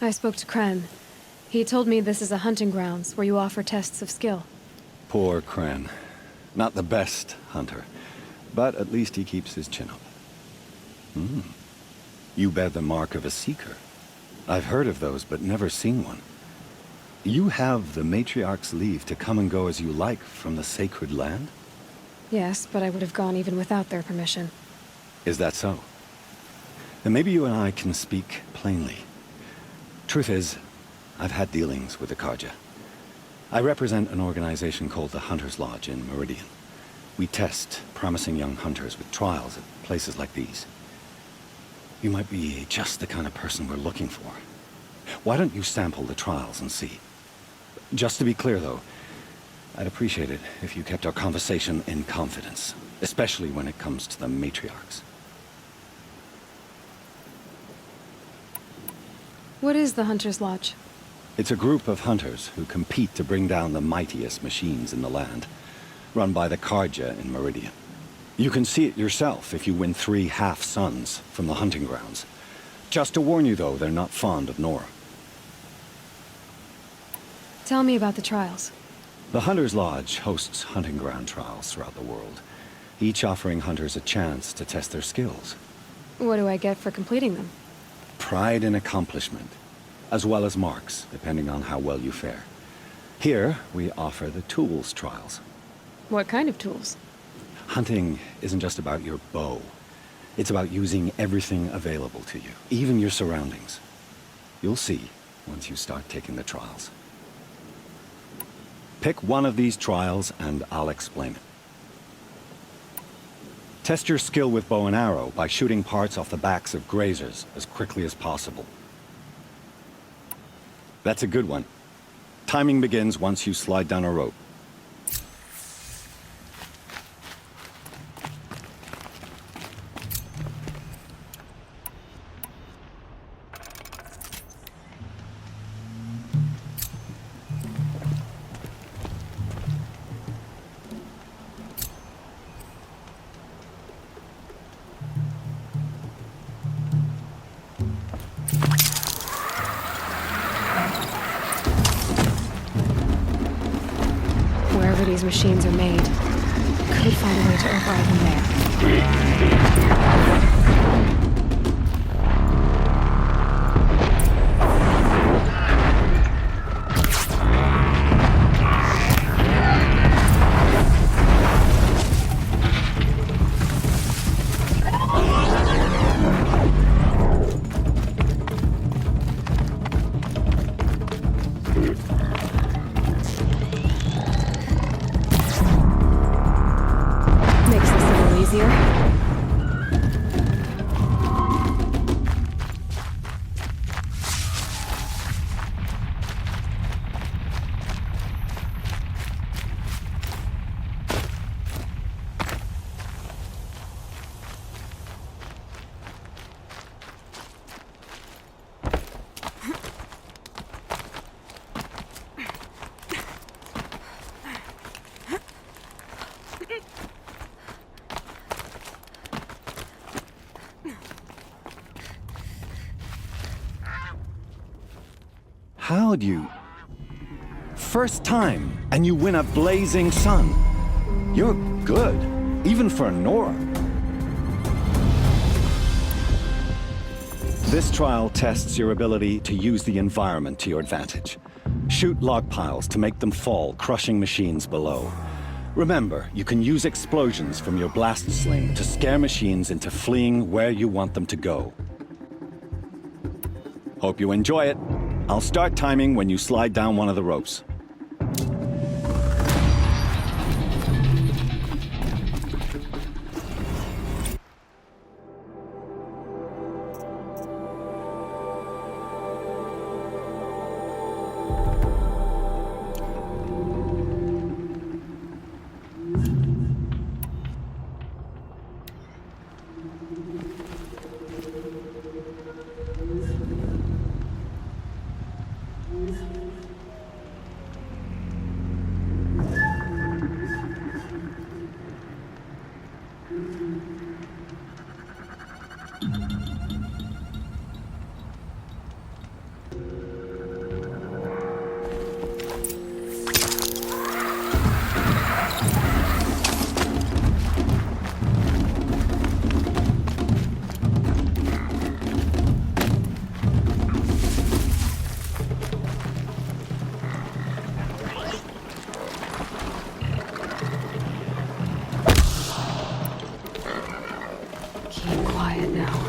I spoke to Kren. He told me this is a hunting grounds where you offer tests of skill. Poor Kren. Not the best hunter, but at least he keeps his chin up. You bear the mark of a seeker. I've heard of those, but never seen one. You have the Matriarch's leave to come and go as you like from the sacred land? Yes, but I would have gone even without their permission. Is that so? Then maybe you and I can speak plainly. Truth is, I've had dealings with the Karja. I represent an organization called the Hunter's Lodge in Meridian. We test promising young hunters with trials at places like these. You might be just the kind of person we're looking for. Why don't you sample the trials and see? Just to be clear, though, I'd appreciate it if you kept our conversation in confidence, especially when it comes to the matriarchs. What is the Hunter's Lodge? It's a group of hunters who compete to bring down the mightiest machines in the land, run by the Karja in Meridian. You can see it yourself if you win 3 half-suns from the hunting grounds. Just to warn you, though, they're not fond of Nora. Tell me about the trials. The Hunter's Lodge hosts hunting ground trials throughout the world, each offering hunters a chance to test their skills. What do I get for completing them? Pride in accomplishment, as well as marks, depending on how well you fare. Here, we offer the tools trials. What kind of tools? Hunting isn't just about your bow. It's about using everything available to you, even your surroundings. You'll see once you start taking the trials. Pick one of these trials and I'll explain it. Test your skill with bow and arrow by shooting parts off the backs of grazers as quickly as possible. That's a good one. Timing begins once you slide down a rope. Wherever these machines are made, could find a way to override them there. Makes this a little easier. How'd you... First time, and you win a blazing sun. You're good, even for Nora. This trial tests your ability to use the environment to your advantage. Shoot log piles to make them fall, crushing machines below. Remember, you can use explosions from your blast sling to scare machines into fleeing where you want them to go. Hope you enjoy it. I'll start timing when you slide down one of the ropes. Keep quiet now.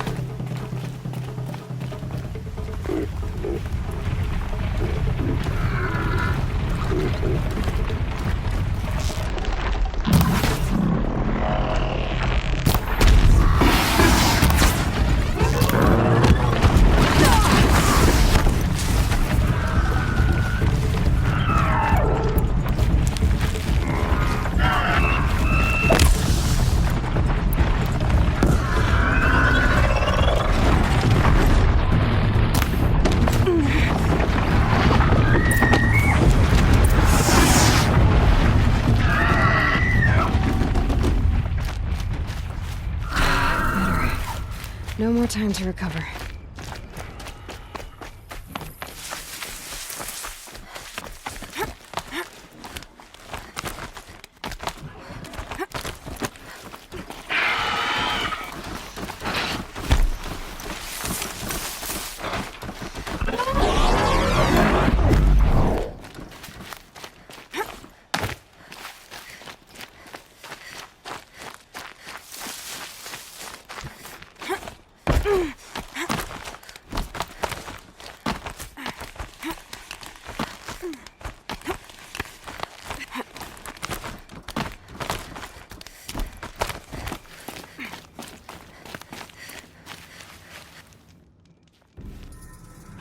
No more time to recover.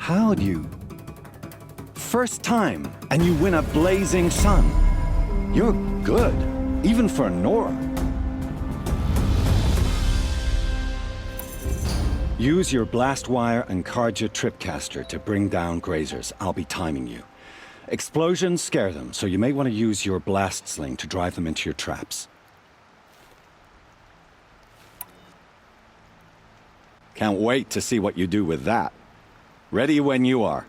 How'd you? First time, and you win a blazing sun. You're good, even for Nora. Use your blast wire and Karja tripcaster to bring down grazers. I'll be timing you. Explosions scare them, so you may want to use your blast sling to drive them into your traps. Can't wait to see what you do with that. Ready when you are.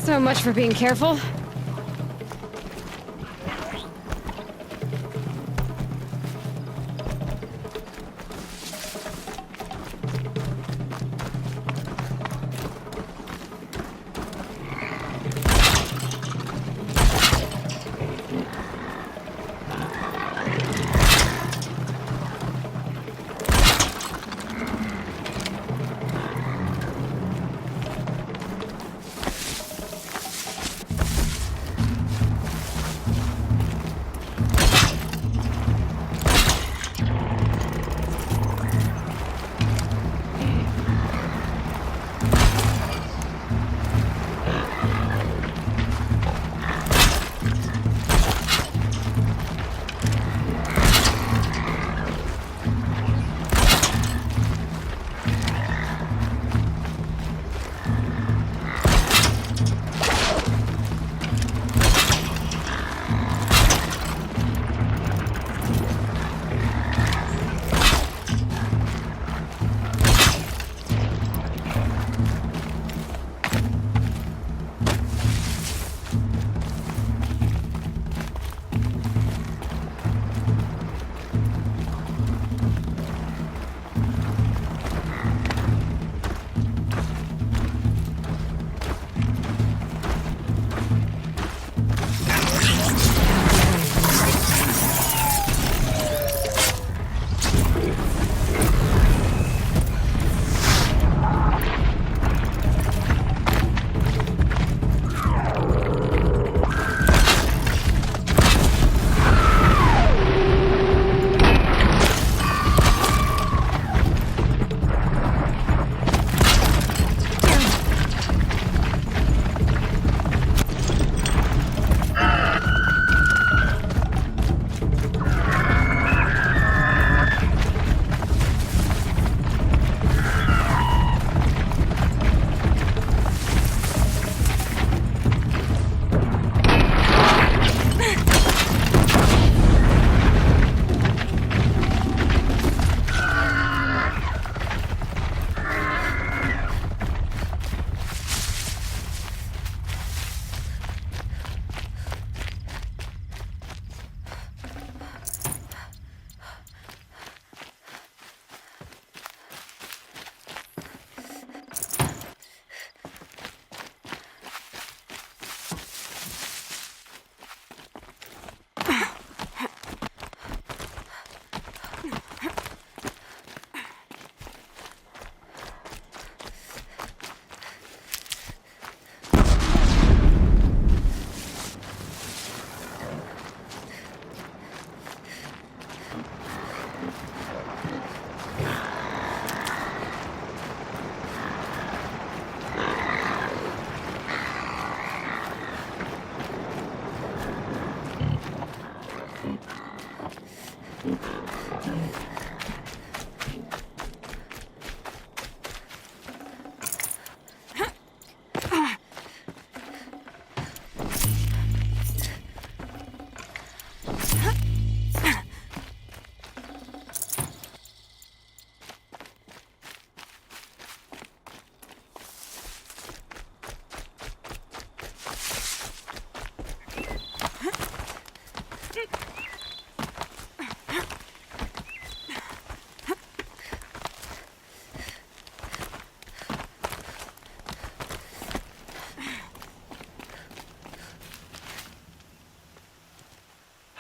So much for being careful.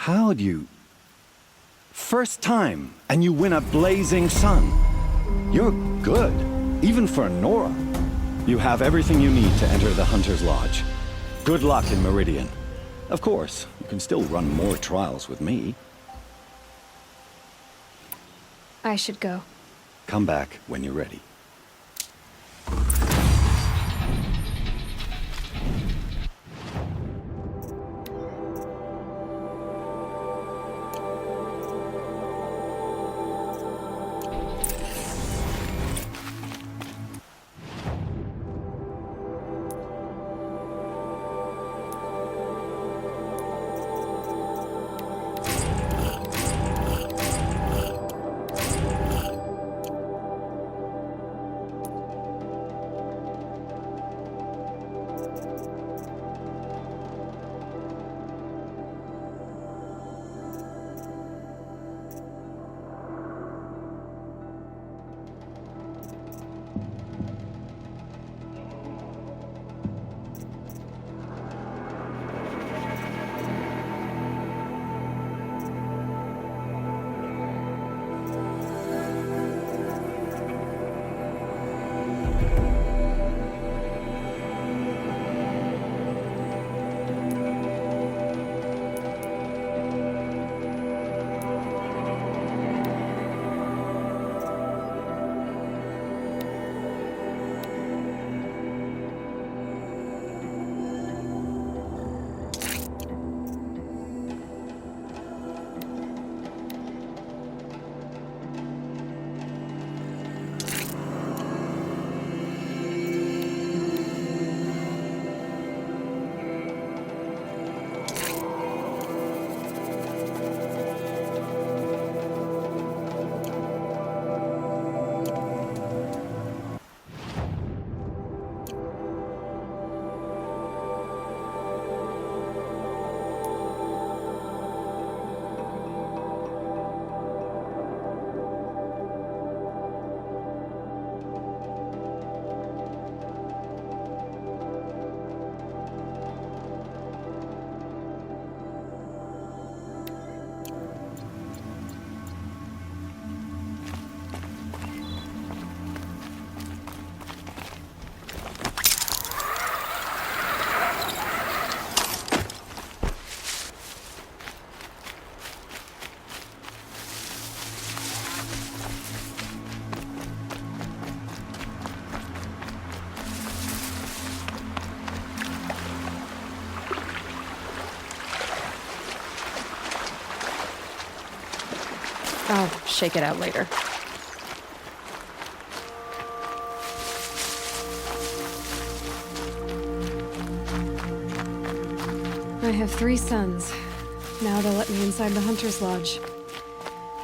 How'd you... First time, and you win a blazing sun. You're good, even for Nora. You have everything you need to enter the Hunter's Lodge. Good luck in Meridian. Of course, you can still run more trials with me. I should go. Come back when you're ready. I'll shake it out later. I have 3 sons. Now they'll let me inside the Hunter's Lodge.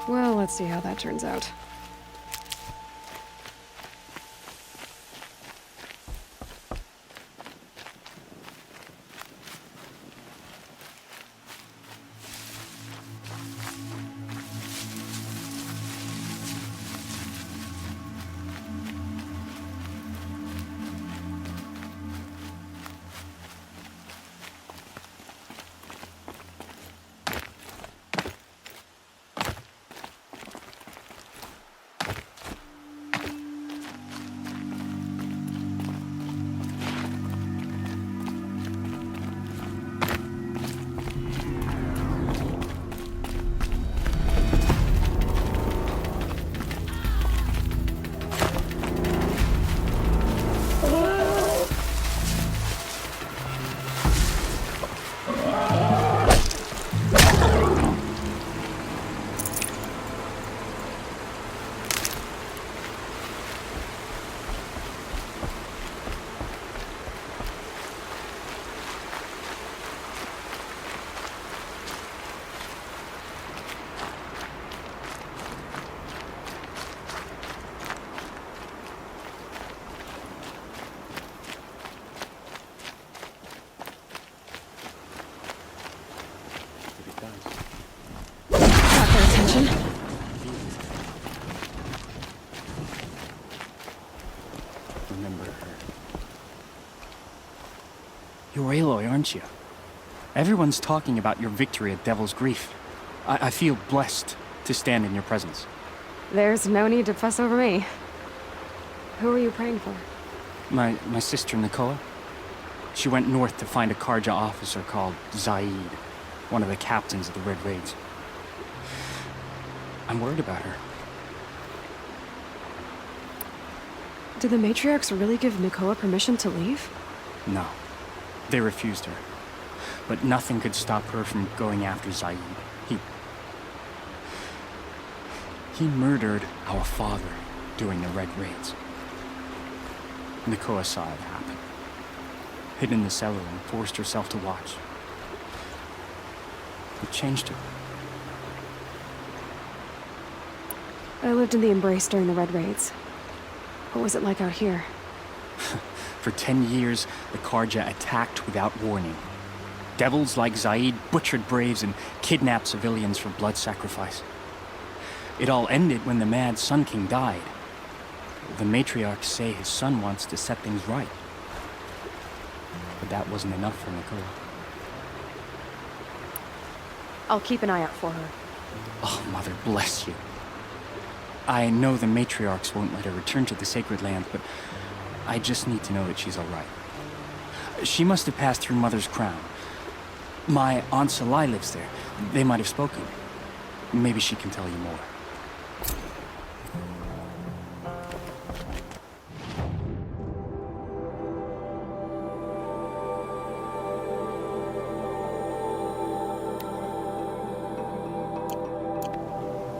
Well, let's see how that turns out. You're Aloy, aren't you? Everyone's talking about your victory at Devil's Grief. I feel blessed to stand in your presence. There's no need to fuss over me. Who are you praying for? My sister Nakoa. She went north to find a Karja officer called Zaid, one of the captains of the Red Raids. I'm worried about her. Did the matriarchs really give Nakoa permission to leave? No. They refused her. But nothing could stop her from going after Zaid. He murdered our father during the Red Raids. Nakoa saw it happen. Hid in the cellar and forced herself to watch. It changed her. I lived in the Embrace during the Red Raids. What was it like out here? For 10 years, the Karja attacked without warning. Devils like Zaid butchered braves and kidnapped civilians for blood sacrifice. It all ended when the mad Sun King died. The matriarchs say his son wants to set things right. But that wasn't enough for Nakoa. I'll keep an eye out for her. Oh, Mother bless you. I know the matriarchs won't let her return to the Sacred Land, but I just need to know that she's all right. She must have passed through Mother's crown. My Aunt Salai lives there. They might have spoken. Maybe she can tell you more.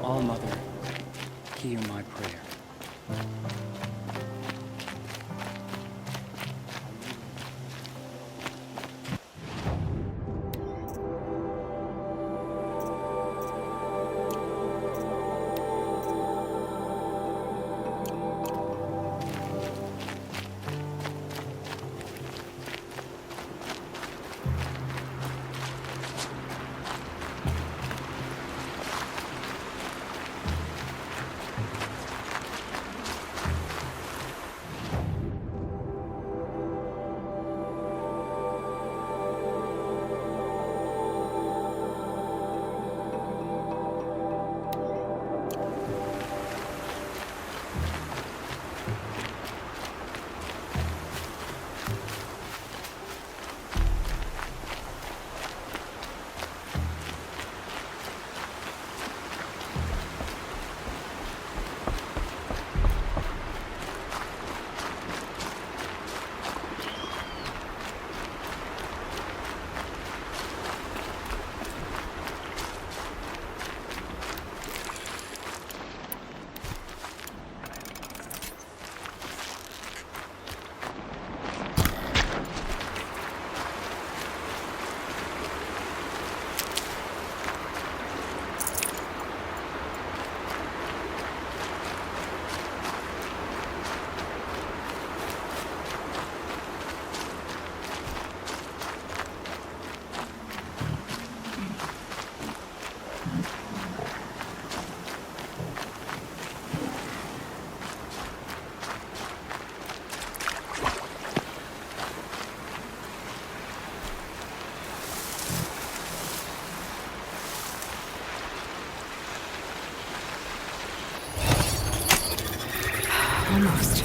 All Mother, hear my prayer. Almost.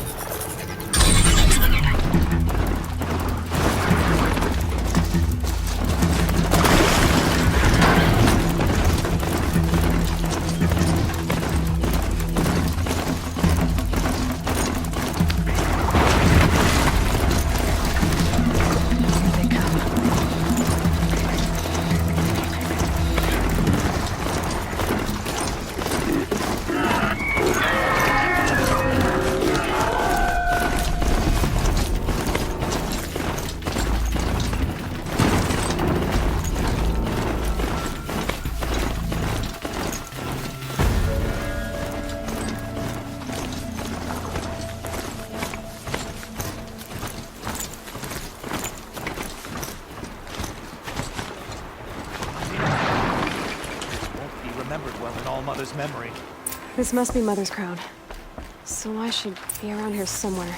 Remembered well in All Mother's memory. This must be Mother's crown. So I should be around here somewhere.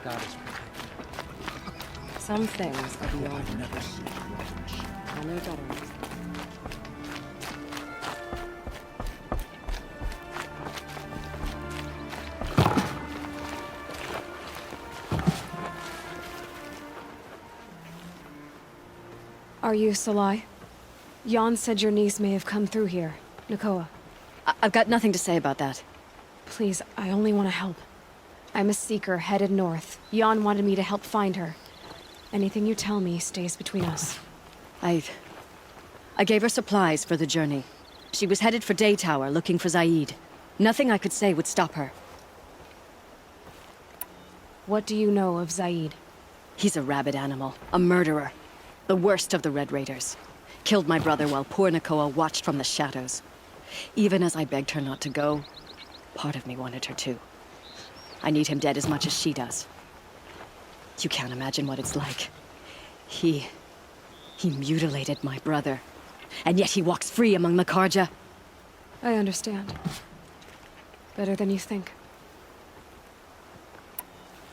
God is protected. Some things are beyond and their betterment. Are you Salai? Jan said your niece may have come through here. Nakoa. I've got nothing to say about that. Please, I only want to help. I'm a seeker headed north. Jan wanted me to help find her. Anything you tell me stays between us. I gave her supplies for the journey. She was headed for Day Tower looking for Zaid. Nothing I could say would stop her. What do you know of Zaid? He's a rabid animal, a murderer. The worst of the Red Raiders. Killed my brother while poor Nakoa watched from the shadows. Even as I begged her not to go, part of me wanted her to. I need him dead as much as she does. You can't imagine what it's like. He mutilated my brother. And yet he walks free among the Karja. I understand. Better than you think.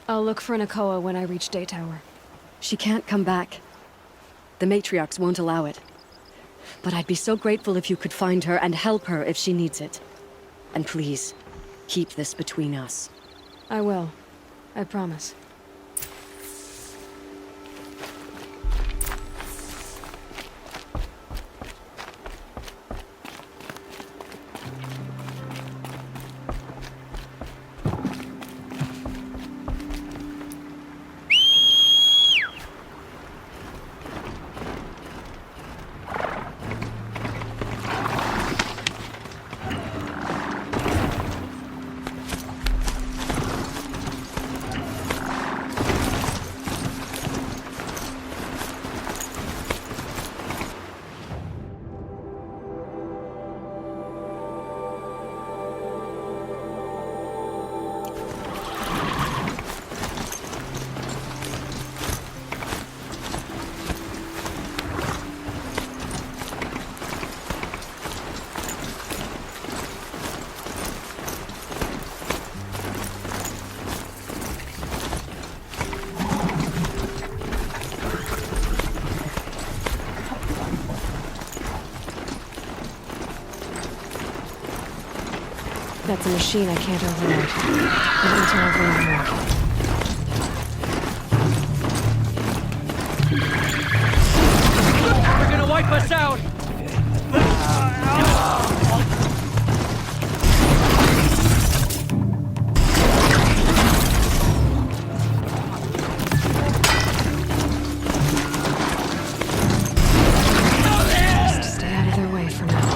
I'll look for Nakoa when I reach Day Tower. She can't come back. The matriarchs won't allow it. But I'd be so grateful if you could find her and help her if she needs it. And please, keep this between us. I will. I promise. That's a machine I can't override. I need to override more. They're gonna wipe us out! Just stay out of their way for now.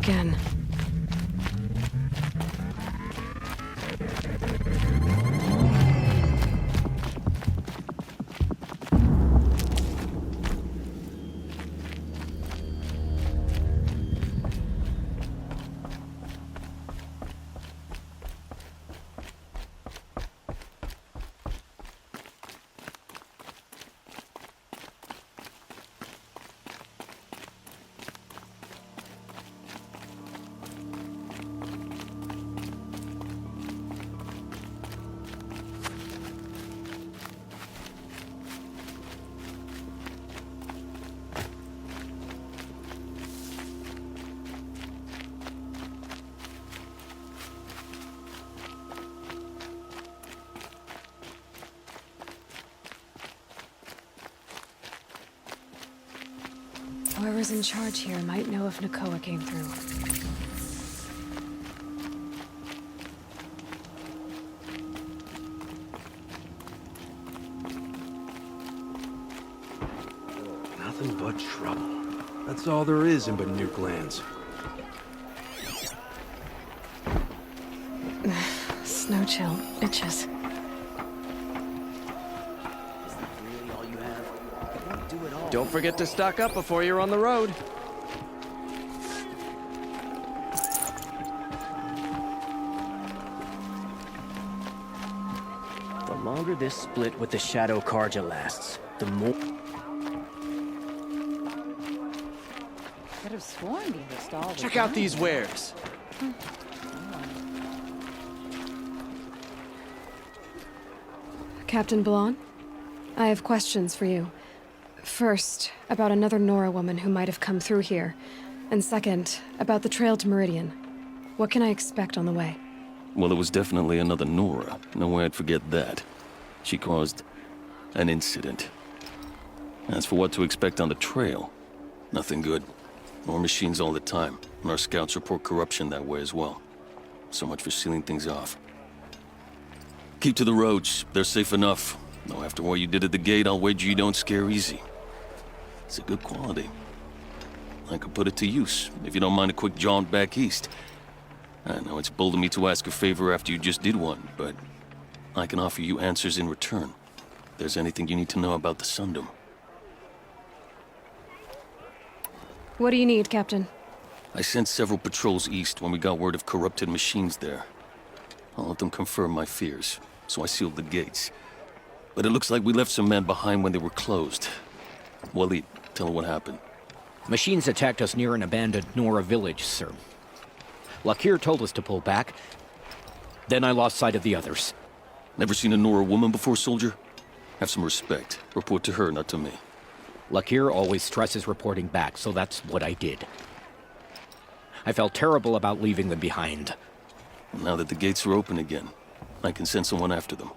again. Whoever's in charge here might know if Nakoa came through. Nothing but trouble. That's all there is in Banuk lands. Snow chill itches. Don't forget to stock up before you're on the road. The longer this split with the Shadow Karja lasts, the more... Could have sworn you missed all the Check out these wares. Captain Blon, I have questions for you. First, about another Nora woman who might have come through here. And second, about the trail to Meridian. What can I expect on the way? Well, it was definitely another Nora. No way I'd forget that. She caused an incident. As for what to expect on the trail, nothing good. More machines all the time, and our scouts report corruption that way as well. So much for sealing things off. Keep to the roads. They're safe enough. Though after what you did at the gate, I'll wager you don't scare easy. It's a good quality. I could put it to use, if you don't mind a quick jaunt back east. I know it's bold of me to ask a favor after you just did one, but I can offer you answers in return. If there's anything you need to know about the Sundom. What do you need, Captain? I sent several patrols east when we got word of corrupted machines there. All of them confirmed my fears, so I sealed the gates. But it looks like we left some men behind when they were closed. Waleed, tell her what happened. Machines attacked us near an abandoned Nora village, sir. Lakir told us to pull back. Then I lost sight of the others. Never seen a Nora woman before, soldier? Have some respect. Report to her, not to me. Lakir always stresses reporting back, so that's what I did. I felt terrible about leaving them behind. Now that the gates are open again, I can send someone after them.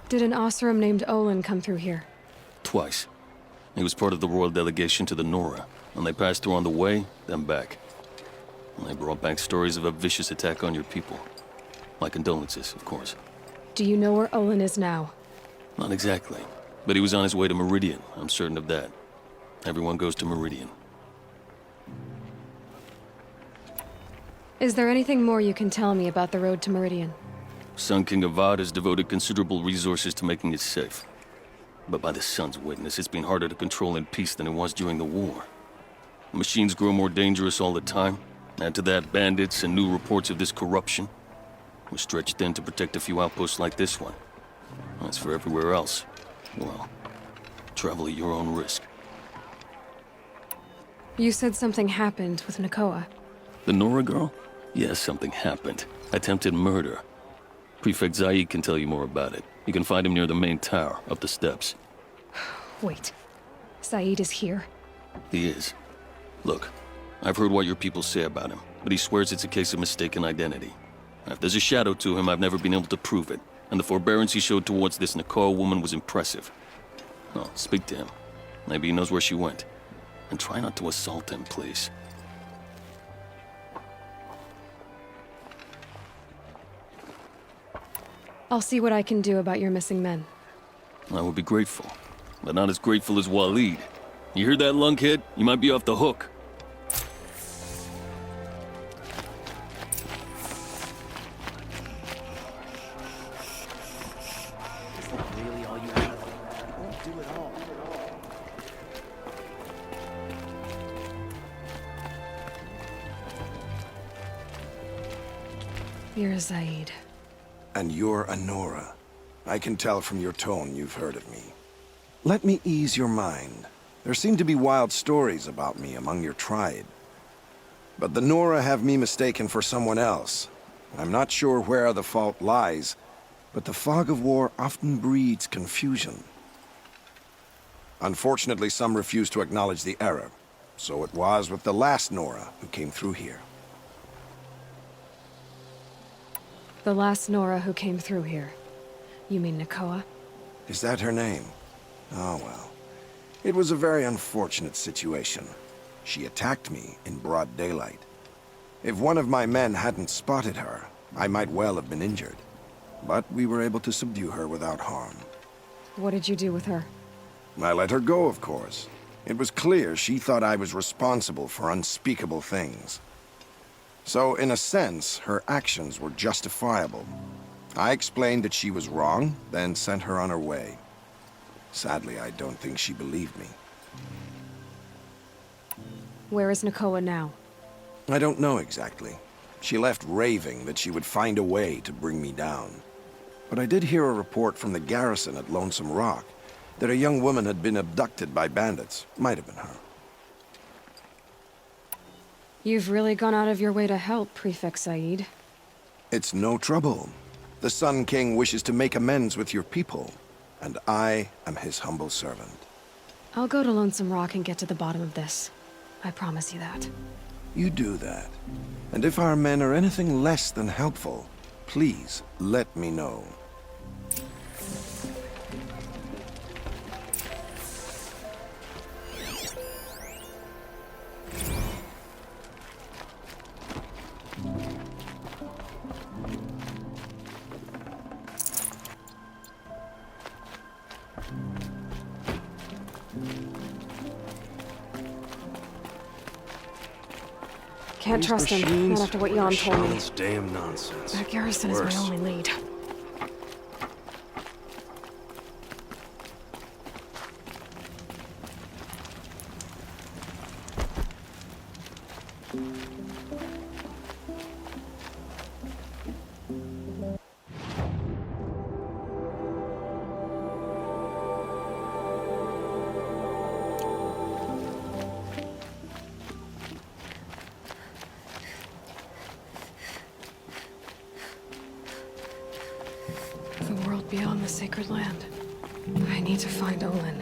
Did an Oseram named Olin come through here? Twice. He was part of the royal delegation to the Nora, and they passed through on the way, then back. And they brought back stories of a vicious attack on your people. My condolences, of course. Do you know where Olin is now? Not exactly, but he was on his way to Meridian, I'm certain of that. Everyone goes to Meridian. Is there anything more you can tell me about the road to Meridian? Sun King Avad has devoted considerable resources to making it safe. But by the Sun's witness, it's been harder to control in peace than it was during the war. Machines grow more dangerous all the time. Add to that bandits and new reports of this corruption. We're stretched thin to protect a few outposts like this one. As for everywhere else, well, travel at your own risk. You said something happened with Nakoa. The Nora girl? Yes, something happened. Attempted murder. Prefect Zaid can tell you more about it. You can find him near the main tower, up the steps. Wait. Saeed is here? He is. Look, I've heard what your people say about him, but he swears it's a case of mistaken identity. If there's a shadow to him, I've never been able to prove it, and the forbearance he showed towards this Nakoa woman was impressive. Oh, speak to him. Maybe he knows where she went. And try not to assault him, please. I'll see what I can do about your missing men. I would be grateful, but not as grateful as Waleed. You hear that, lunkhead? You might be off the hook. Is that really all you have? It won't do it all. You're Zaid. And you're a Nora. I can tell from your tone you've heard of me. Let me ease your mind. There seem to be wild stories about me among your tribe. But the Nora have me mistaken for someone else. I'm not sure where the fault lies, but the fog of war often breeds confusion. Unfortunately, some refuse to acknowledge the error. So it was with the last Nora who came through here. The last Nora who came through here. You mean Nakoa? Is that her name? Oh, well. It was a very unfortunate situation. She attacked me in broad daylight. If one of my men hadn't spotted her, I might well have been injured. But we were able to subdue her without harm. What did you do with her? I let her go, of course. It was clear she thought I was responsible for unspeakable things. So, in a sense, her actions were justifiable. I explained that she was wrong, then sent her on her way. Sadly, I don't think she believed me. Where is Nakoa now? I don't know exactly. She left raving that she would find a way to bring me down. But I did hear a report from the garrison at Lonesome Rock that a young woman had been abducted by bandits. Might have been her. You've really gone out of your way to help, Prefect Said. It's no trouble. The Sun King wishes to make amends with your people, and I am his humble servant. I'll go to Lonesome Rock and get to the bottom of this. I promise you that. You do that. And if our men are anything less than helpful, please let me know. Can't trust him, not after what Jan told me. Shaman's damn nonsense. That garrison is my only lead. Beyond the sacred land. I need to find Olin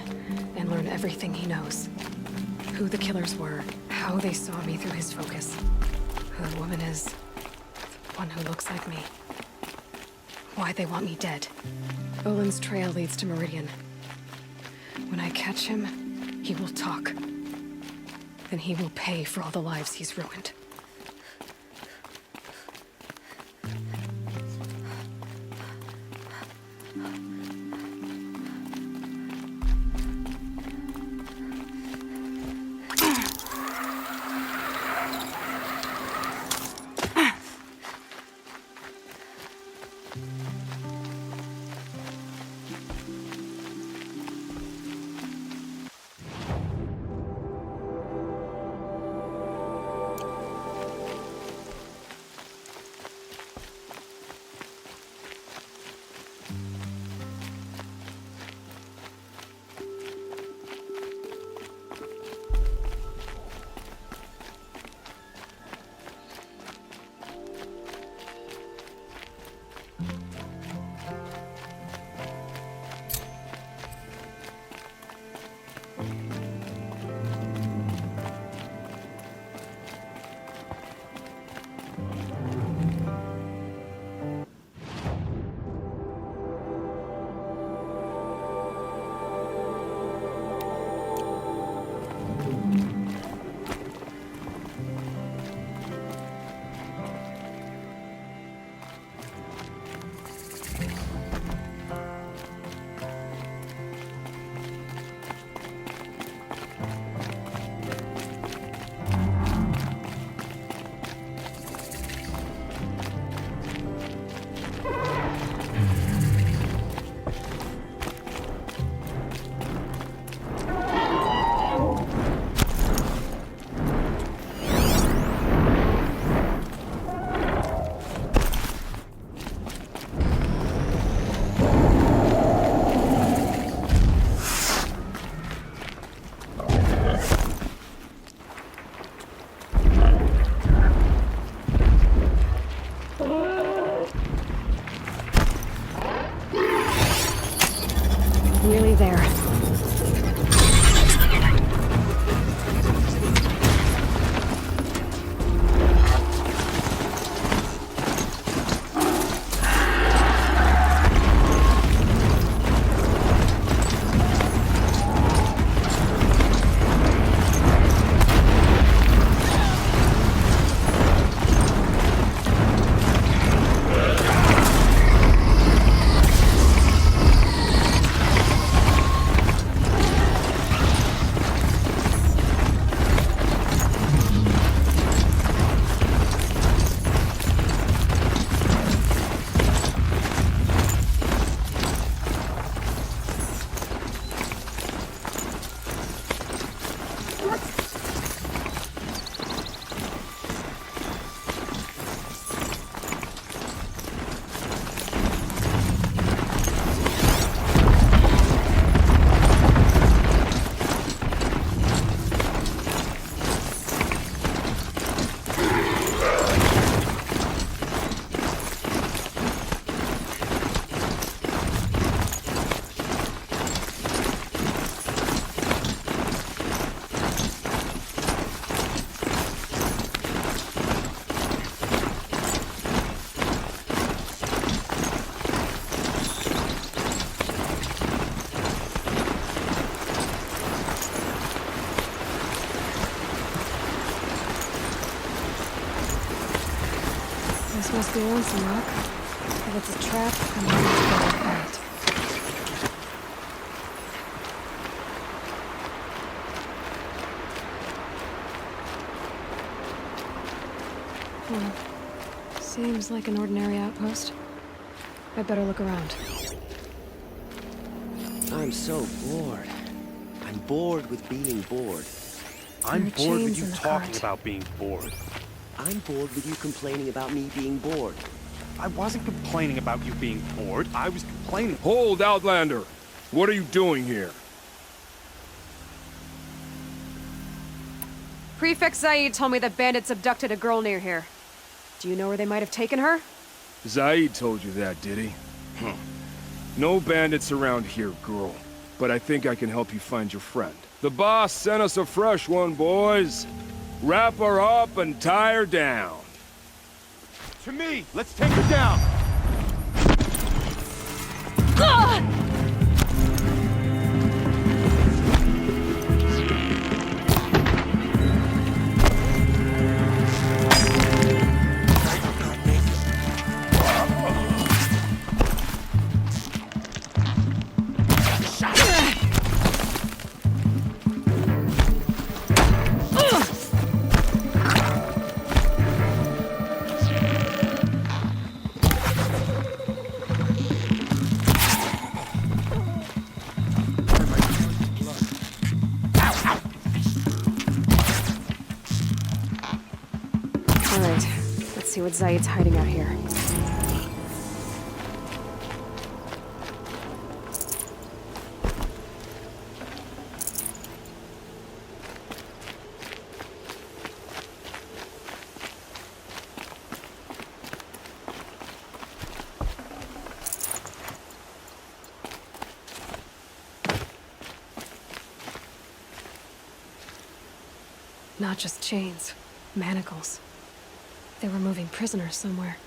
and learn everything he knows. Who the killers were, how they saw me through his focus, who the woman is, the one who looks like me. Why they want me dead. Olin's trail leads to Meridian. When I catch him, he will talk. Then he will pay for all the lives he's ruined. This must be lonesome, Rock. If it's a trap, I'm ready to go with that. Seems like an ordinary outpost. I'd better look around. I'm so bored. I'm bored with being bored. I'm There are bored with chains you in the talking cart. about being bored. I'm bored with you complaining about me being bored. I wasn't complaining about you being bored. I was complaining. Hold, Outlander! What are you doing here? Prefect Zaid told me that bandits abducted a girl near here. Do you know where they might have taken her? Zaid told you that, did he? No bandits around here, girl. But I think I can help you find your friend. The boss sent us a fresh one, boys. Wrap her up and tie her down. To me! Let's take her down! Alright, let's see what Zaid's hiding out here. Not just chains, manacles. They were moving prisoners somewhere.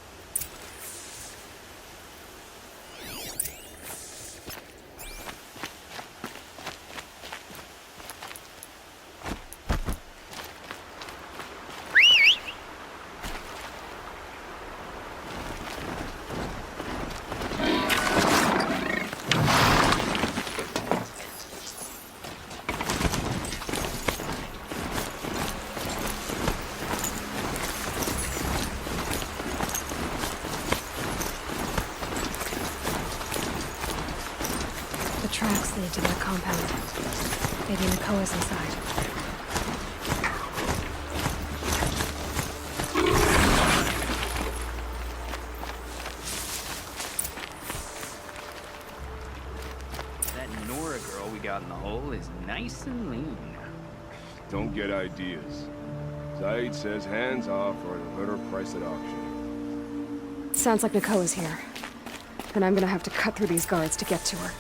The tracks lead to their compound. Maybe Nakoa's inside. That Nora girl we got in the hole is nice and lean. Don't get ideas. Zaid says hands off or he'll let her price at auction. Sounds like Nakoa's here. And I'm gonna have to cut through these guards to get to her.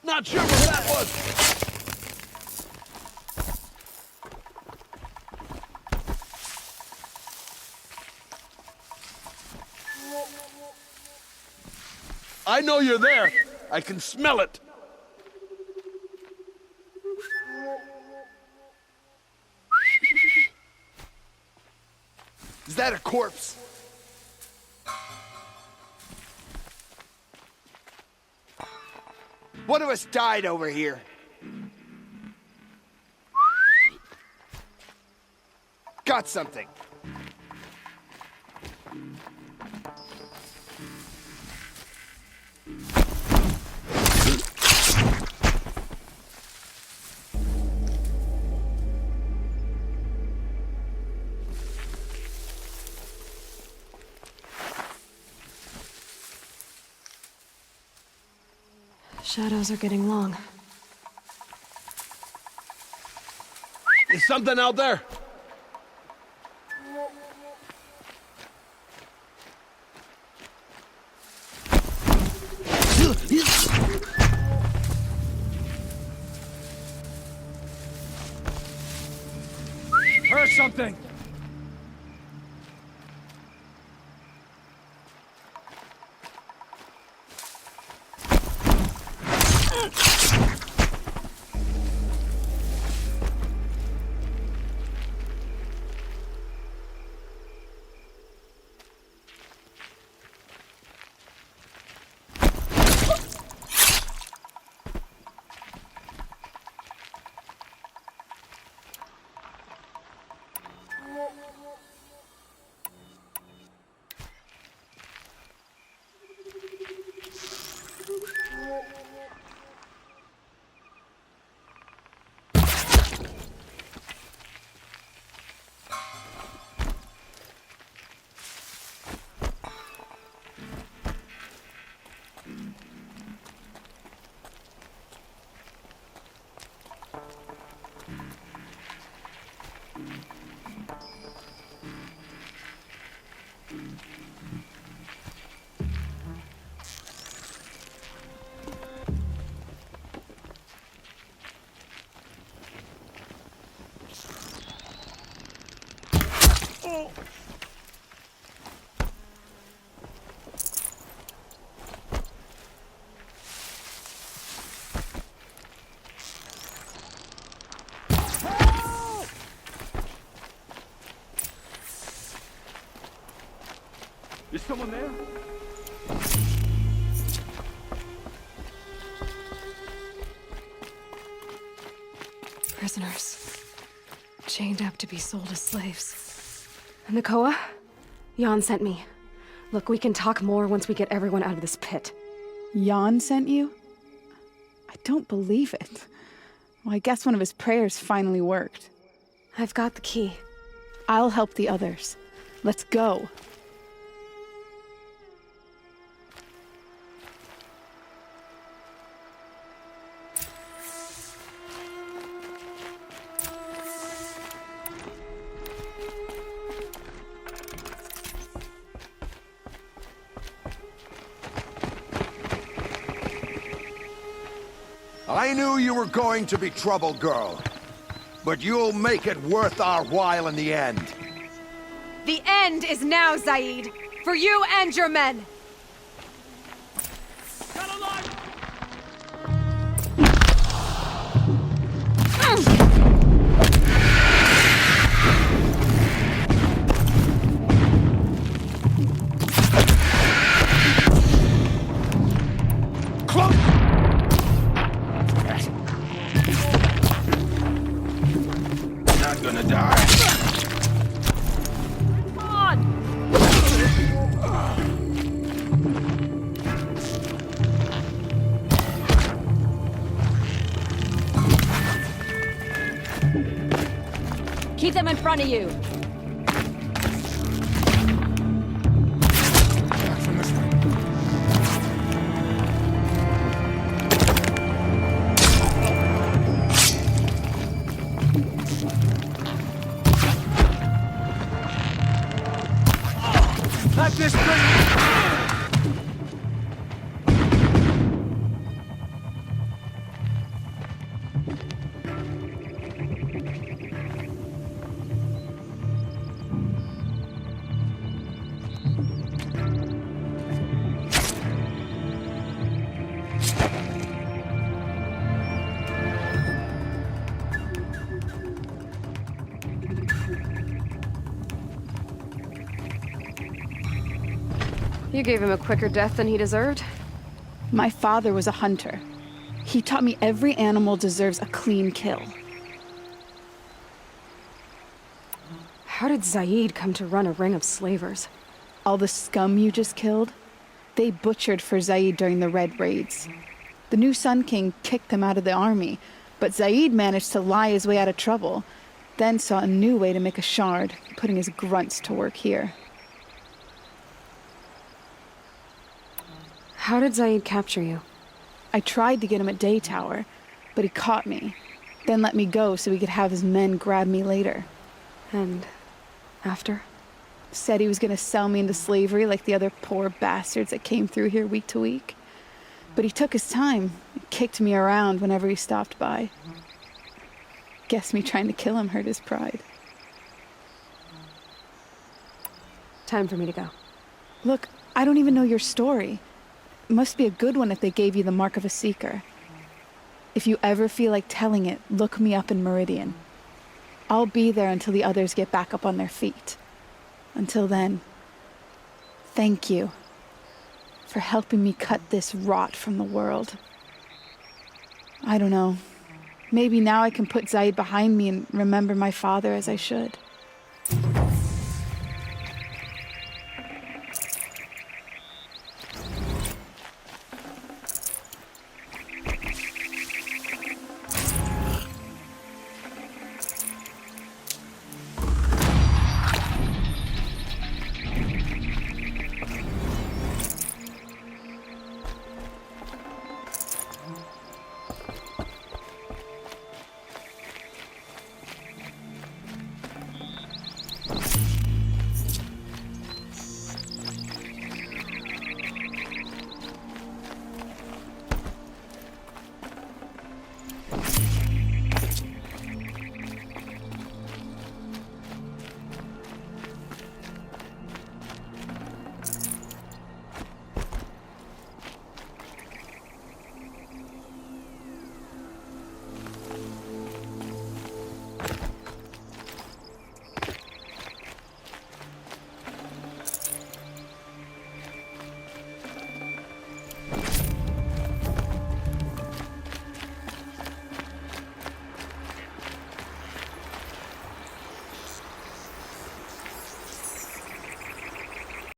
Not sure what that was! I know you're there. I can smell it. Is that a corpse? One of us died over here. Got something. Shadows are getting long. Is something out there? Heard something! Is someone there? Prisoners. Chained up to be sold as slaves. Nakoa? Jan sent me. Look, we can talk more once we get everyone out of this pit. Jan sent you? I don't believe it. Well, I guess one of his prayers finally worked. I've got the key. I'll help the others. Let's go. I knew you were going to be trouble, girl. But you'll make it worth our while in the end. The end is now, Zaid. For you and your men. Keep them in front of you. Let this bring... You gave him a quicker death than he deserved. My father was a hunter. He taught me every animal deserves a clean kill. How did Zaid come to run a ring of slavers? All the scum you just killed, they butchered for Zaid during the Red Raids. The new Sun King kicked them out of the army, but Zaid managed to lie his way out of trouble, then saw a new way to make a shard, putting his grunts to work here. How did Zaid capture you? I tried to get him at Day Tower, but he caught me, then let me go so he could have his men grab me later. And after? Said he was gonna sell me into slavery like the other poor bastards that came through here week to week. But he took his time, kicked me around whenever he stopped by. Guess me trying to kill him hurt his pride. Time for me to go. Look, I don't even know your story. It must be a good one if they gave you the mark of a seeker. If you ever feel like telling it, look me up in Meridian. I'll be there until the others get back up on their feet. Until then, thank you for helping me cut this rot from the world. I don't know. Maybe now I can put Zaid behind me and remember my father as I should.